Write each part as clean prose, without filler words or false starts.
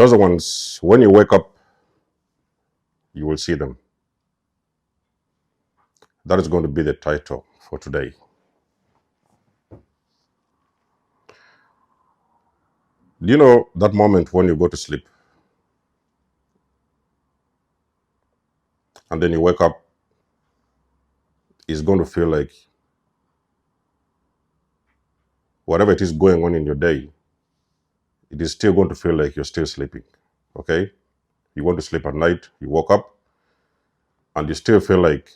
Chosen ones, when you wake up, you will see them. That is going to be the title for today. Do you know that moment when you go to sleep and then you wake up, it's going to feel like whatever it is going on in your day, it is still going to feel like you're still sleeping. Okay? You want to sleep at night, you woke up, and you still feel like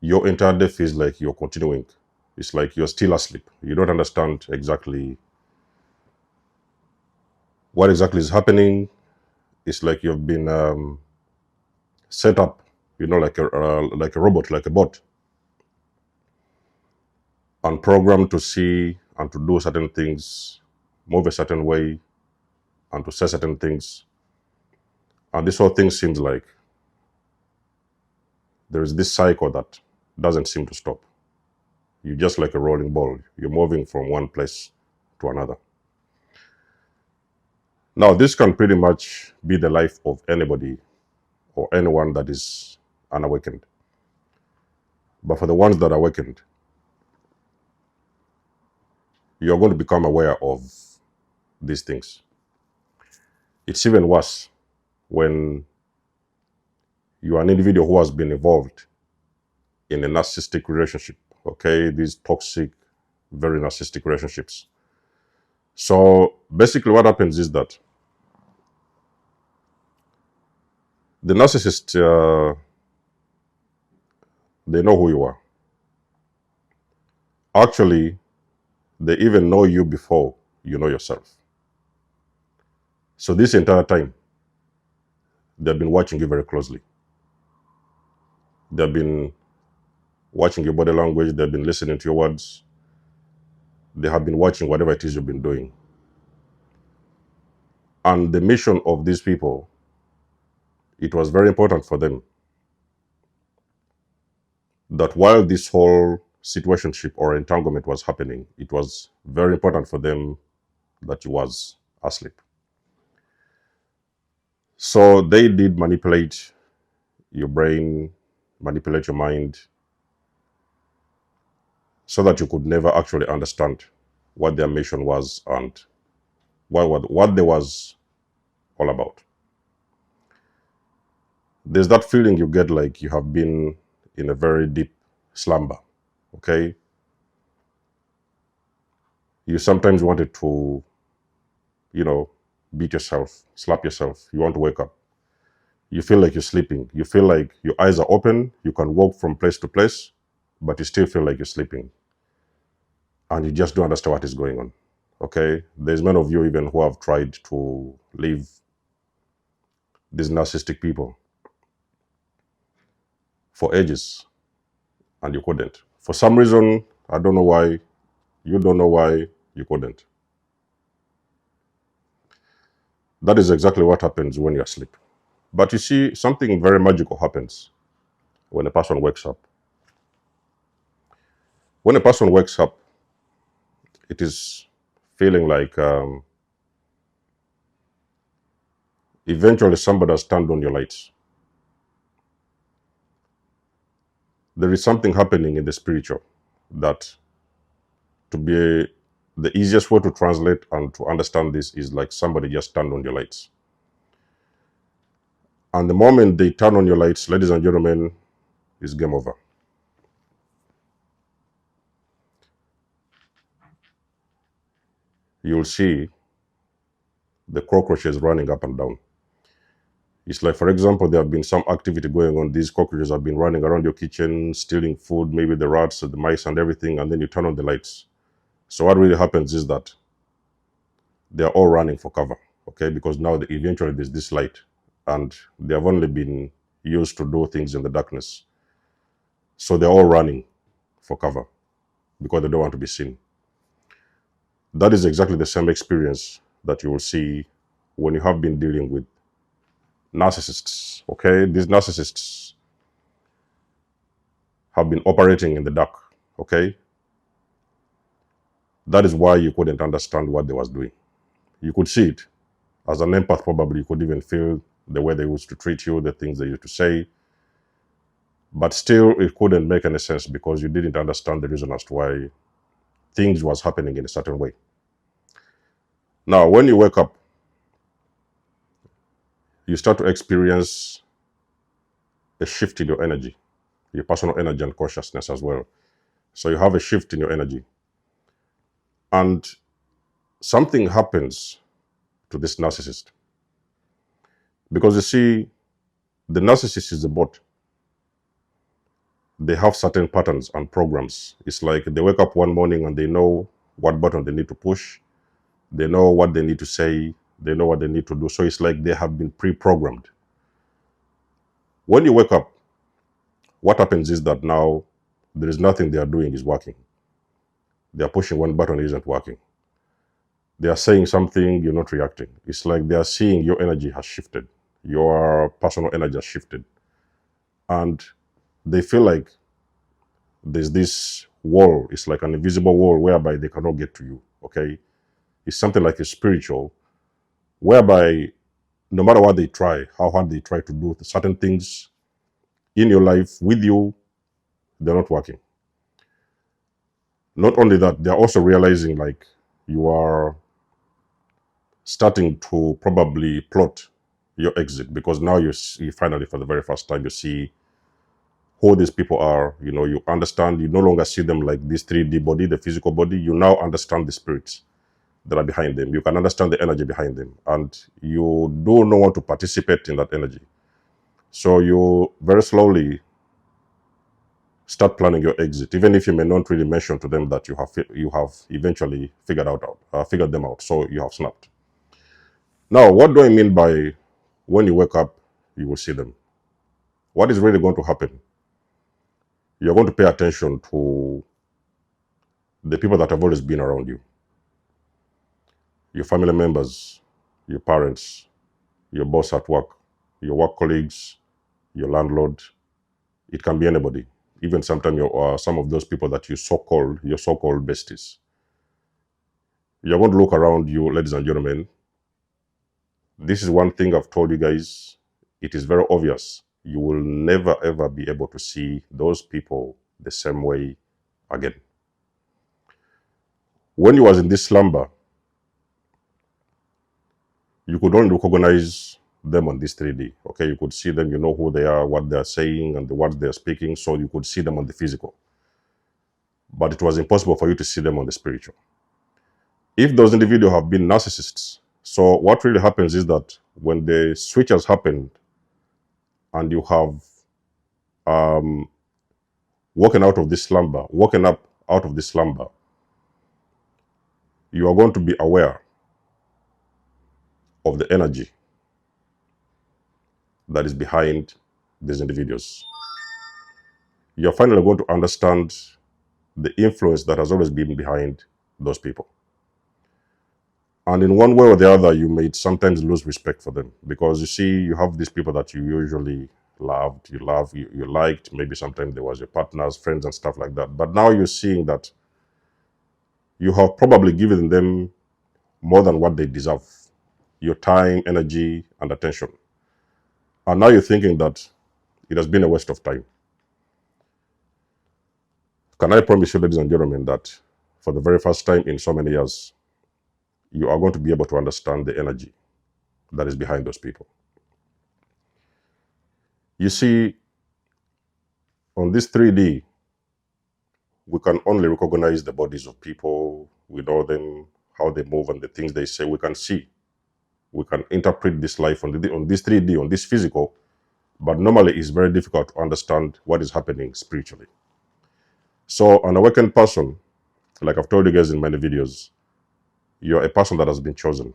your entire day feels like you're continuing. It's like you're still asleep. You don't understand exactly what exactly is happening. It's like you've been set up, like a robot, like a bot, and programmed to see and to do certain things, move a certain way, and to say certain things. And this whole thing seems like there is this cycle that doesn't seem to stop. You're just like a rolling ball. You're moving from one place to another. Now, this can pretty much be the life of anybody or anyone that is unawakened. But for the ones that are awakened, you're going to become aware of these things. It's even worse when you are an individual who has been involved in a narcissistic relationship, okay? These toxic, very narcissistic relationships. So basically what happens is that the narcissist, they know who you are. Actually, they even know you before you know yourself. So this entire time, they've been watching you very closely. They've been watching your body language. They've been listening to your words. They have been watching whatever it is you've been doing. And the mission of these people, it was very important for them that while this whole situationship or entanglement was happening, it was very important for them that you was asleep. So they did manipulate your brain, manipulate your mind, so that you could never actually understand what their mission was and what they was all about. There's that feeling you get like you have been in a very deep slumber, okay? You sometimes wanted to, beat yourself, slap yourself. You want to wake up. You feel like you're sleeping. You feel like your eyes are open. You can walk from place to place, but you still feel like you're sleeping. And you just don't understand what is going on, okay? There's many of you even who have tried to leave these narcissistic people for ages, and you couldn't. For some reason, I don't know why, you don't know why you couldn't. That is exactly what happens when you're asleep. But you see, something very magical happens when a person wakes up. When a person wakes up, it is feeling like eventually somebody has turned on your lights. There is something happening in the spiritual that, to be the easiest way to translate and to understand this, is like somebody just turned on your lights. And the moment they turn on your lights, ladies and gentlemen, it's game over. You'll see the cockroaches running up and down. It's like, for example, there have been some activity going on. These cockroaches have been running around your kitchen, stealing food, maybe the rats, the mice, and everything, and then you turn on the lights. So what really happens is that they're all running for cover, okay? Because now eventually there's this light, and they have only been used to do things in the darkness. So they're all running for cover because they don't want to be seen. That is exactly the same experience that you will see when you have been dealing with narcissists, okay? These narcissists have been operating in the dark, okay? That is why you couldn't understand what they was doing. You could see it. As an empath, probably you could even feel the way they used to treat you, the things they used to say. But still, it couldn't make any sense because you didn't understand the reason as to why things was happening in a certain way. Now, when you wake up, you start to experience a shift in your energy, your personal energy and consciousness as well. So you have a shift in your energy. And something happens to this narcissist. Because you see, the narcissist is a bot. They have certain patterns and programs. It's like they wake up one morning and they know what button they need to push. They know what they need to say. They know what they need to do. So it's like they have been pre-programmed. When you wake up, what happens is that now there is nothing they are doing is working. They are pushing one button, it isn't working. They are saying something, you're not reacting. It's like they are seeing your energy has shifted. Your personal energy has shifted. And they feel like there's this wall. It's like an invisible wall whereby they cannot get to you, okay? It's something like a spiritual, whereby no matter what they try, how hard they try to do certain things in your life with you, they're not working. Not only that, they're also realizing like you are starting to probably plot your exit because now you finally, for the very first time, you see who these people are. You know, you understand, you no longer see them like this 3D body, the physical body. You now understand the spirits that are behind them. You can understand the energy behind them, and you do not want to participate in that energy. So you very slowly start planning your exit, even if you may not really mention to them that you have eventually figured them out. So you have snapped. Now, what do I mean by when you wake up, you will see them? What is really going to happen? You're going to pay attention to the people that have always been around you. Your family members, your parents, your boss at work, your work colleagues, your landlord. It can be anybody. Even sometimes some of those people that your so-called besties. You're going to look around you, ladies and gentlemen. This is one thing I've told you guys. It is very obvious. You will never ever be able to see those people the same way again. When you was in this slumber, you could only recognize them on this 3D. Okay, you could see them, you know who they are, what they are saying, and the words they are speaking, so you could see them on the physical. But it was impossible for you to see them on the spiritual. If those individuals have been narcissists, so what really happens is that when the switch has happened and you have woken up out of this slumber, you are going to be aware of the energy that is behind these individuals. You're finally going to understand the influence that has always been behind those people. And in one way or the other, you may sometimes lose respect for them because you see, you have these people that you usually loved, you liked, maybe sometimes there was your partners, friends and stuff like that. But now you're seeing that you have probably given them more than what they deserve, your time, energy, and attention. And now you're thinking that it has been a waste of time. Can I promise you, ladies and gentlemen, that for the very first time in so many years, you are going to be able to understand the energy that is behind those people. You see, on this 3D, we can only recognize the bodies of people. We know them, how they move and the things they say. We can see. We can interpret this life on this 3D, on this physical, but normally it's very difficult to understand what is happening spiritually. So an awakened person, like I've told you guys in many videos, you're a person that has been chosen.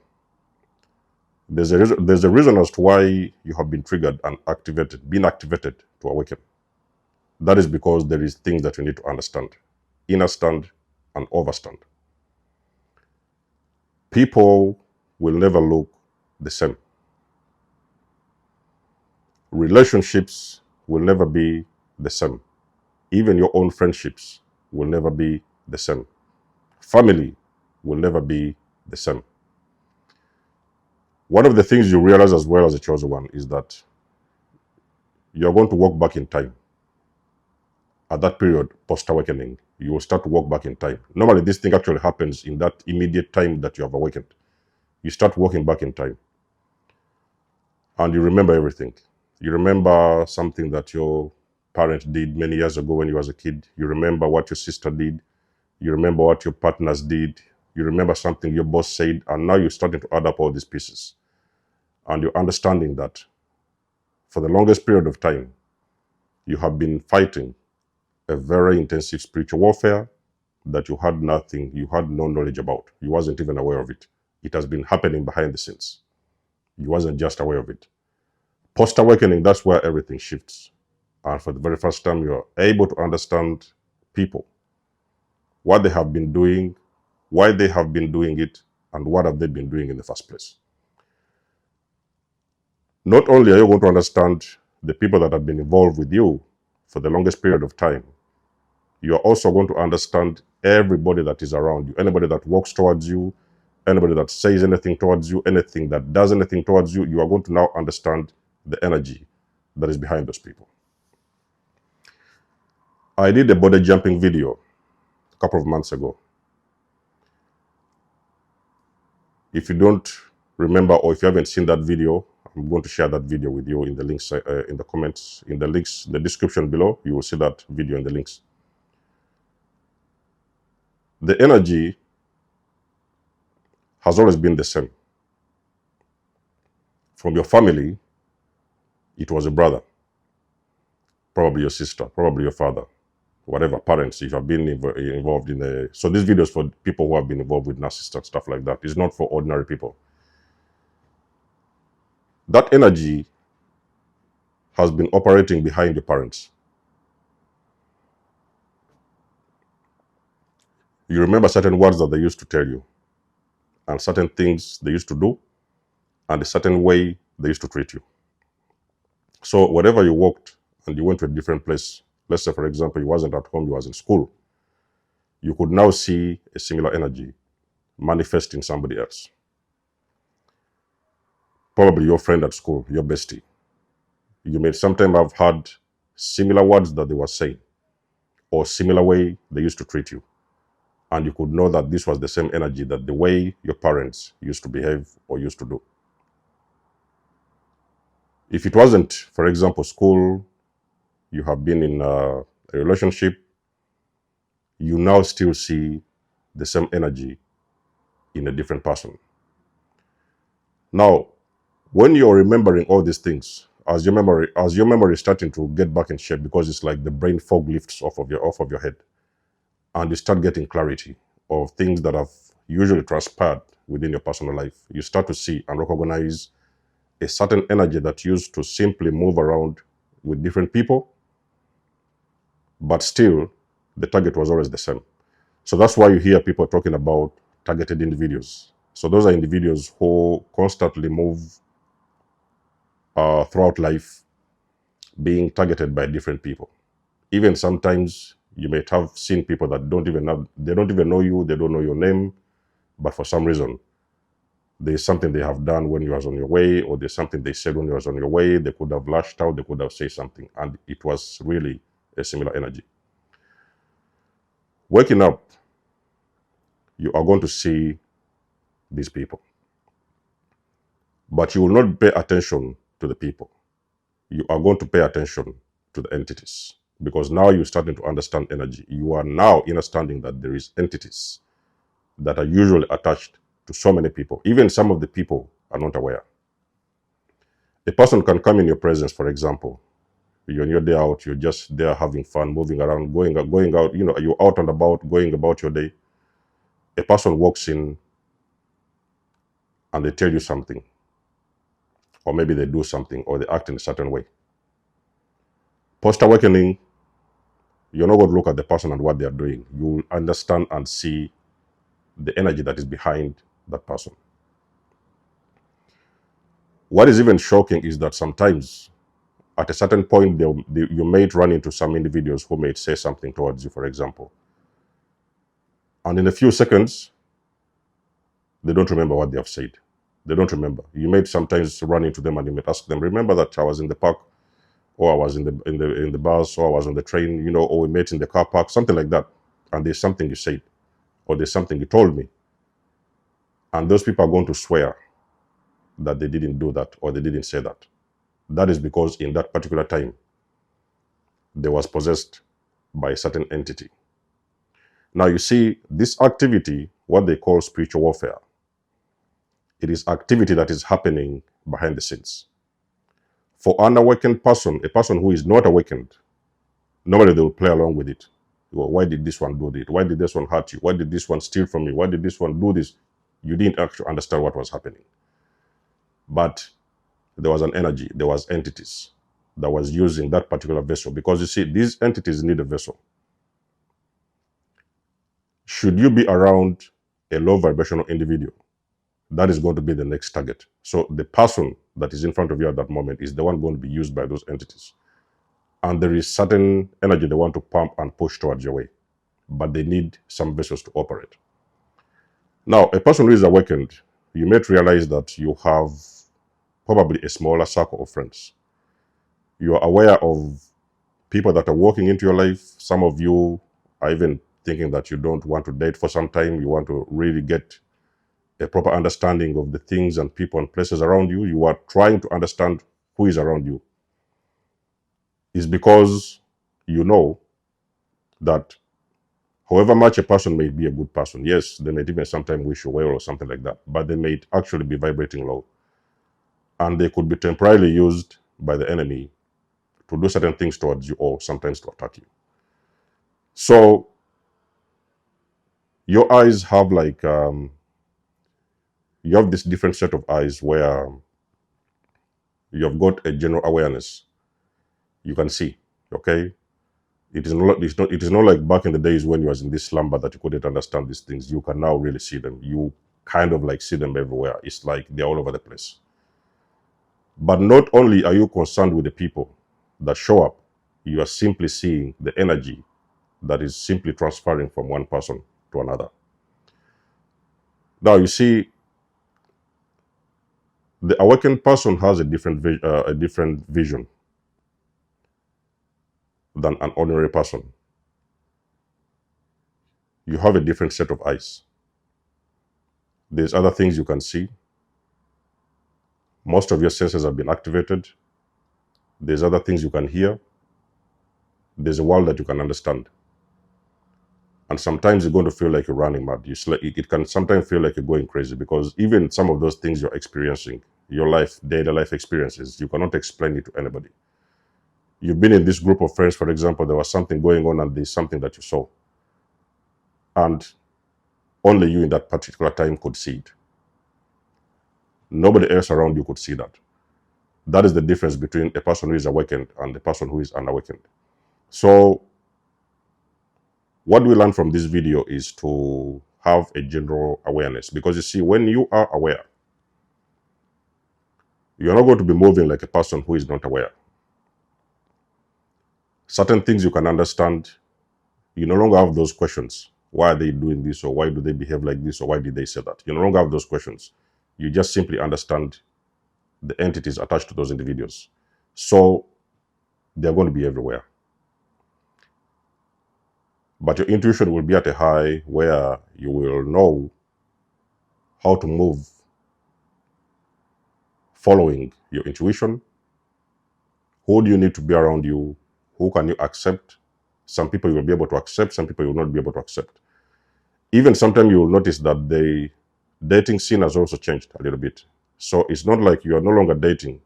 There's a reason as to why you have been triggered and been activated to awaken. That is because there is things that you need to understand, understand and overstand. People will never look the same. Relationships will never be the same. Even your own friendships will never be the same. Family will never be the same. One of the things you realize as well as a chosen one is that you're going to walk back in time. At that period, post-awakening, you will start to walk back in time. Normally, this thing actually happens in that immediate time that you have awakened. You start walking back in time. And you remember everything. You remember something that your parent did many years ago when you was a kid. You remember what your sister did. You remember what your partners did. You remember something your boss said. And now you're starting to add up all these pieces. And you're understanding that for the longest period of time, you have been fighting a very intensive spiritual warfare that you had no knowledge about. You wasn't even aware of it. It has been happening behind the scenes. You wasn't just aware of it. Post-awakening, that's where everything shifts. And for the very first time, you're able to understand people, what they have been doing, why they have been doing it, and what have they been doing in the first place. Not only are you going to understand the people that have been involved with you for the longest period of time, you are also going to understand everybody that is around you, anybody that walks towards you, anybody that says anything towards you, anything that does anything towards you, you are going to now understand the energy that is behind those people. I did a body jumping video a couple of months ago. If you don't remember, or if you haven't seen that video, I'm going to share that video with you in the links, in the comments, in the links, the description below. You will see that video in the links. The energy has always been the same. From your family, it was a brother, probably your sister, probably your father, whatever, parents, if you have been involved in a... So this video is for people who have been involved with narcissists and stuff like that. It's not for ordinary people. That energy has been operating behind your parents. You remember certain words that they used to tell you, and certain things they used to do, and a certain way they used to treat you. So wherever you walked and you went to a different place, let's say, for example, you wasn't at home, you was in school, you could now see a similar energy manifest in somebody else. Probably your friend at school, your bestie. You may sometimes have had similar words that they were saying, or similar way they used to treat you. And you could know that this was the same energy, that the way your parents used to behave or used to do. If it wasn't, for example, school, you have been in a relationship, you now still see the same energy in a different person. Now, when you're remembering all these things, as your memory is starting to get back in shape, because it's like the brain fog lifts off of your head, and you start getting clarity of things that have usually transpired within your personal life, you start to see and recognize a certain energy that used to simply move around with different people, but still the target was always the same. So that's why you hear people talking about targeted individuals. So those are individuals who constantly move throughout life being targeted by different people. Even sometimes you might have seen people that don't even know you, they don't know your name, but for some reason, there's something they have done when you was on your way, or there's something they said when you was on your way. They could have lashed out, they could have said something, and it was really a similar energy. Waking up, you are going to see these people, but you will not pay attention to the people. You are going to pay attention to the entities, because now you're starting to understand energy. You are now understanding that there is entities that are usually attached to so many people. Even some of the people are not aware. A person can come in your presence, for example. You're on your day out, you're just there having fun, moving around, going out, you're out and about, going about your day. A person walks in and they tell you something, or maybe they do something, or they act in a certain way. Post-awakening, you're not going to look at the person and what they are doing. You will understand and see the energy that is behind that person. What is even shocking is that sometimes, at a certain point, you may run into some individuals who may say something towards you, for example. And in a few seconds, they don't remember what they have said. They don't remember. You may sometimes run into them and you may ask them, remember that I was in the park, or I was in the bus, or I was on the train, you know, or we met in the car park, something like that. And there's something you said, or there's something you told me. And those people are going to swear that they didn't do that or they didn't say that. That is because in that particular time, they was possessed by a certain entity. Now you see, this activity, what they call spiritual warfare, it is activity that is happening behind the scenes. For an awakened person, a person who is not awakened, normally they will play along with it. Well, why did this one do it? Why did this one hurt you? Why did this one steal from you? Why did this one do this? You didn't actually understand what was happening. But there was an energy, there was entities that was using that particular vessel, because you see, these entities need a vessel. Should you be around a low vibrational individual, that is going to be the next target. So the person that is in front of you at that moment is the one going to be used by those entities. And there is certain energy they want to pump and push towards your way, but they need some vessels to operate. Now, a person who is awakened, you may realize that you have probably a smaller circle of friends. You are aware of people that are walking into your life. Some of you are even thinking that you don't want to date for some time. You want to really get a proper understanding of the things and people and places around you. You are trying to understand who is around you. It's because you know that however much a person may be a good person, yes, they may even sometimes wish you well or something like that, but they may actually be vibrating low. And they could be temporarily used by the enemy to do certain things towards you, or sometimes to attack you. So your eyes have like, you have this different set of eyes where you have got a general awareness. You can see, okay? It is not like back in the days when you was in this slumber that you couldn't understand these things. You can now really see them. You kind of like see them everywhere. It's like they're all over the place. But not only are you concerned with the people that show up, you are simply seeing the energy that is simply transferring from one person to another. Now you see, the awakened person has a different vision than an ordinary person. You have a different set of eyes. There's other things you can see. Most of your senses have been activated. There's other things you can hear. There's a world that you can understand. And sometimes you're going to feel like you're running mad. It can sometimes feel like you're going crazy, because even some of those things you're experiencing, your life, daily life experiences, you cannot explain it to anybody. You've been in this group of friends, for example, there was something going on and there's something that you saw. And only you in that particular time could see it. Nobody else around you could see that. That is the difference between a person who is awakened and a person who is unawakened. So what we learn from this video is to have a general awareness, because you see, when you are aware, you're not going to be moving like a person who is not aware. Certain things you can understand. You no longer have those questions. Why are they doing this? Or why do they behave like this? Or why did they say that? You no longer have those questions. You just simply understand the entities attached to those individuals. So they're going to be everywhere. But your intuition will be at a high where you will know how to move following your intuition. Who do you need to be around you? Who can you accept? Some people you will be able to accept, some people you will not be able to accept. Even sometimes you will notice that the dating scene has also changed a little bit. So it's not like you are no longer dating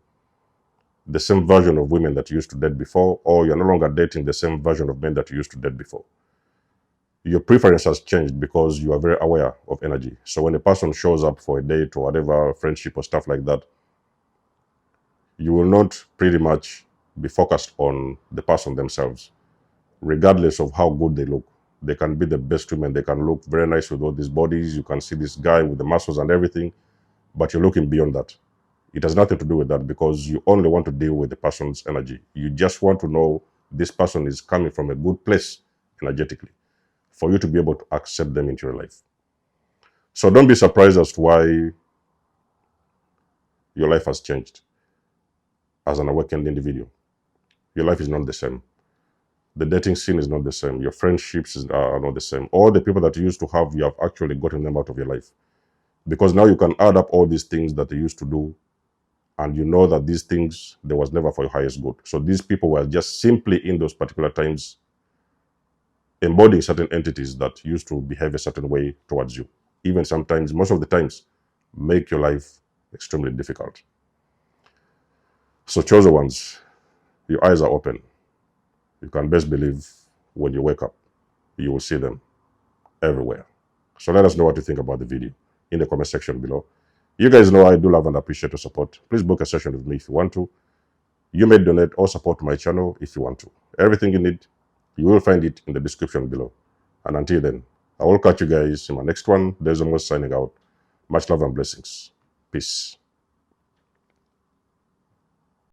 the same version of women that you used to date before, or you're no longer dating the same version of men that you used to date before. Your preference has changed because you are very aware of energy. So when a person shows up for a date or whatever, friendship or stuff like that, you will not pretty much be focused on the person themselves, regardless of how good they look. They can be the best women. They can look very nice with all these bodies. You can see this guy with the muscles and everything, but you're looking beyond that. It has nothing to do with that, because you only want to deal with the person's energy. You just want to know this person is coming from a good place energetically for you to be able to accept them into your life. So don't be surprised as to why your life has changed as an awakened individual. Your life is not the same. The dating scene is not the same. Your friendships are not the same. All the people that you used to have, you have actually gotten them out of your life. Because now you can add up all these things that you used to do, and you know that these things, they was never for your highest good. So these people were just simply in those particular times embodying certain entities that used to behave a certain way towards you. Even sometimes, most of the times, make your life extremely difficult. So chosen ones, your eyes are open. You can best believe when you wake up, you will see them everywhere. So let us know what you think about the video in the comment section below. You guys know I do love and appreciate your support. Please book a session with me if you want to. You may donate or support my channel if you want to. Everything you need, you will find it in the description below. And until then, I will catch you guys in my next one. There's almost signing out. Much love and blessings. Peace.